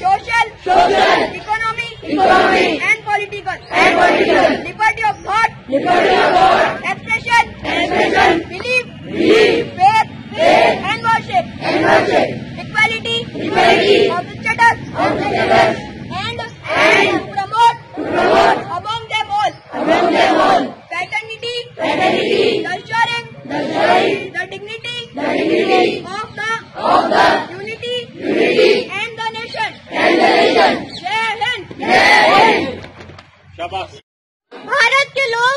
social, economic, and political, liberty of thought, expression, belief, faith, and worship, equality of the status, and to promote among them all fraternity, nurturing the dignity of the unity and the nation. Jai Hind. शाबाश। भारत के लोग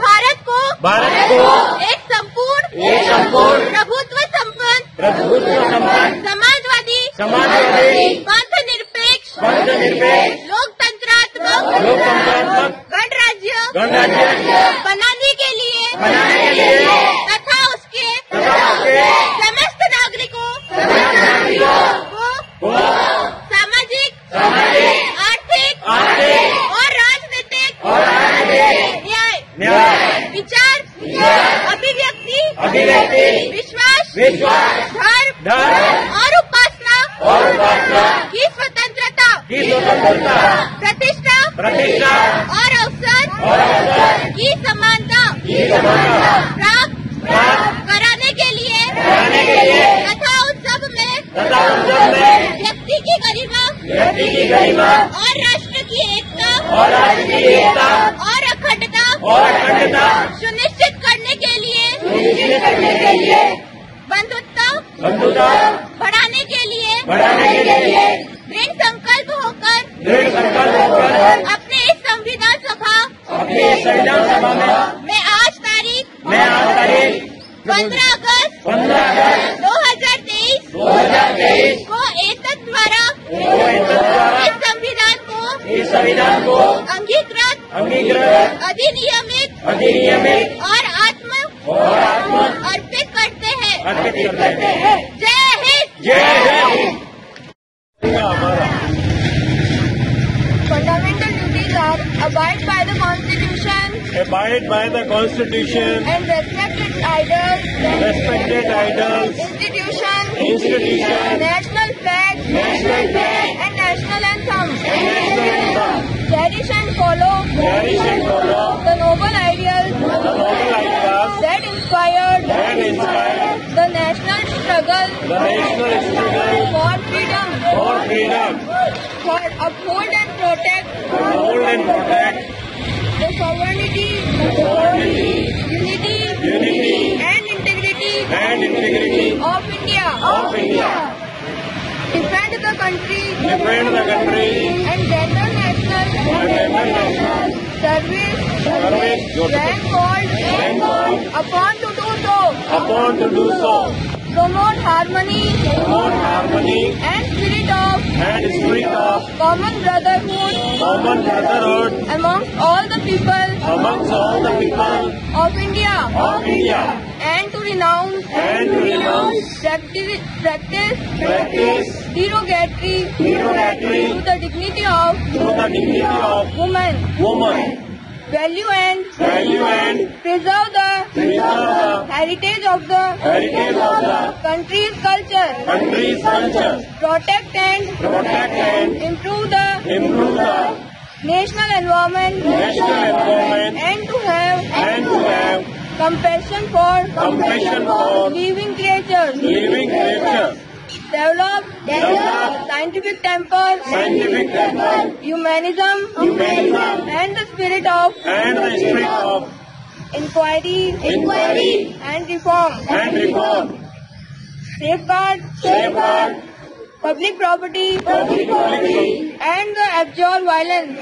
भारत को एक संपूर्ण प्रभुत्व संपन्न समाजवादी धर्मनिरपेक्ष लोकतंत्रात्मक गणराज्य बनाने के लिए तथा उसके समस्त नागरिकों को सामाजिक, आर्थिक और राजनीतिक न्याय, विचार, अभिव्यक्ति, विश्वास, धर्म और उपासना की स्वतंत्रता, प्रतिष्ठा और अवसर की समानता प्राप्त कराने के लिए तथा उन सब में व्यक्ति की गरिमा और राष्ट्र की एकता और अखंडता सुनिश्चित करने के लिए बंधुत्व बढ़ाने के लिए दृढ़ संकल्प होकर अपने इस संविधान सभा में आज तारीख 15 अगस्त 2023 को एतत् द्वारा इस संविधान को अंगीकृत अधिनियमित और आत्म अर्पित करते हैं। जय Hind. Fundamental duties are abide by the Constitution, and respect its idols, institutions, national flag, and national anthem. Cherish and follow the noble ideals that inspired the national struggle for freedom. For uphold and protect the sovereignty, unity, and integrity of India. Defend the country and general national service when called upon to do so. Promote harmony and spirit of common brotherhood amongst all the people of India, and to renounce practice derogatory to the dignity of woman. Value and preserve the heritage of the country's culture. Protect and improve the national environment and to have compassion for living creatures. Develop scientific temper, humanism, and the spirit of inquiry and reform. Safeguard public property and abjure violence.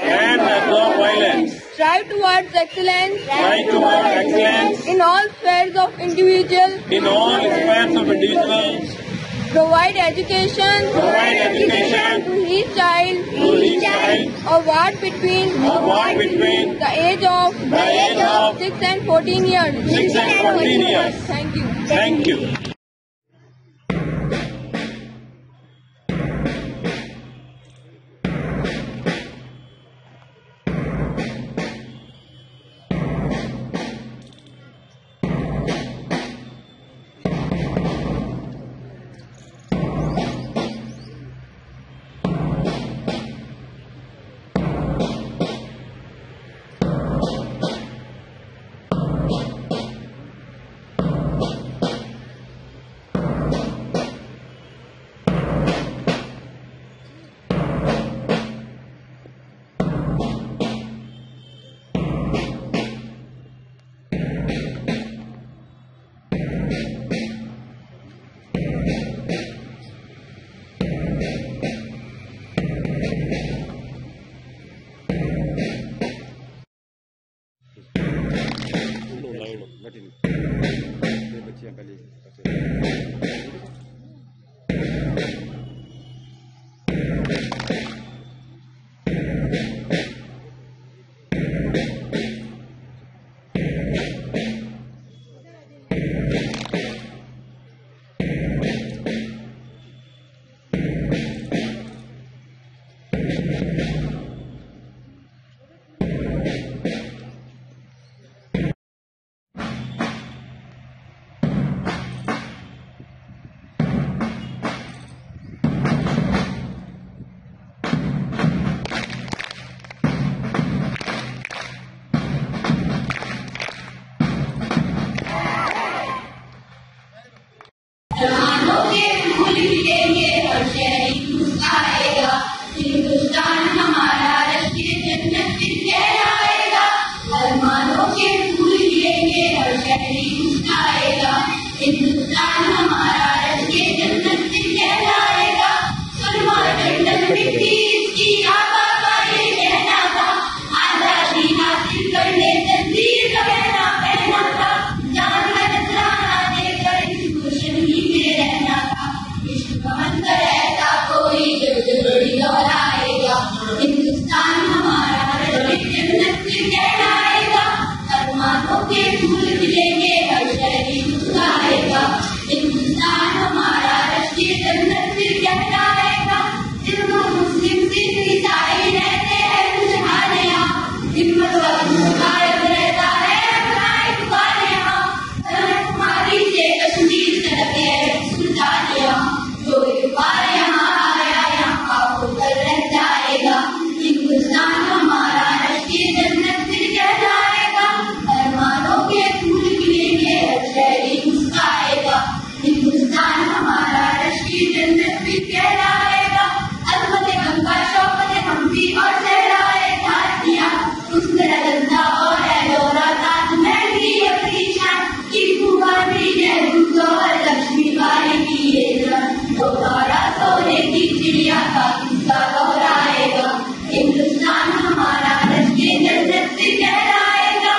Strive towards excellence in all spheres of individual. Provide education to each child of what between the age of 6 and 14 years. Thank you. बच्चियां पहले हिंदुस्तान हमारा राष्ट्रीय जन्नत कहलाएगा। अरमानों के फूल खिलेंगे, हर शहरी मुस्कुराएगा। हिंदुस्तान हमारा राष्ट्रीय जन्नत कहलाएगा। सुरमा जन्नत मिट्टी इसकी आबा का ये कहना था। आजादी हासिल करने तकदीर का कहना पहना था। जान का नजराना देकर इस गुलशन ही में रहना था। इश्क का मंतर ऐसा कोई जो जरूरी दोहराएगा। हिंदुस्तान हमारा राष्ट्रीय जन्नत कहलाएगा। अरमानों के फूल खिलेंगे, हर शहरी मुस्कुराएगा। हिंदुस्तान हमारा राष्ट्रीय जन्नत कहलाएगा। हिंदू मुस्लिम सिख ईसाई रहते हैं खुशहाल यहाँ। हिम्मत का कायम रहता है अपनाए दुकान यहाँ। कन्याकुमारी से कश्मीर तक है सुल्तान यहाँ। जो एक बार यहाँ आया यहाँ होकर रह जाएगा। हिंदुस्तान हमारा राष्ट्रीय जन्नत कहलाएगा। अरमानों के फूल खिलेंगे, हर शहरी मुस्कुराएगा। हिंदुस्तान हमारा राष्ट्रीय जन्नत कहलाएगा। अजमत गंगा शौकत हम्पी और सहराए झांसियां, उसने रंदा और एलोरा ताजमहल की अपनी शान। टीपू गांधी नेहरू और लक्ष्मी बाई की ये दोबारा सोने की चिड़िया का किस्सा दोहराएगा। हिंदुस्तान हमारा राष्ट्रीय जन्नत कहलाएगा।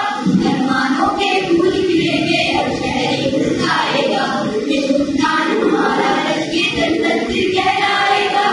अरमानों के फूल खिलेंगे, हर शहरी मुस्कुराएगा। हिंदुस्तान हमारा राष्ट्रीय जन्नत कहलाएगा।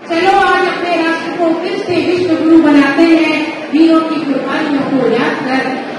चलो आज अपने राष्ट्र को फिर से विश्व गुरु बनाते हैं, वीरों की कुर्बानियों को याद कर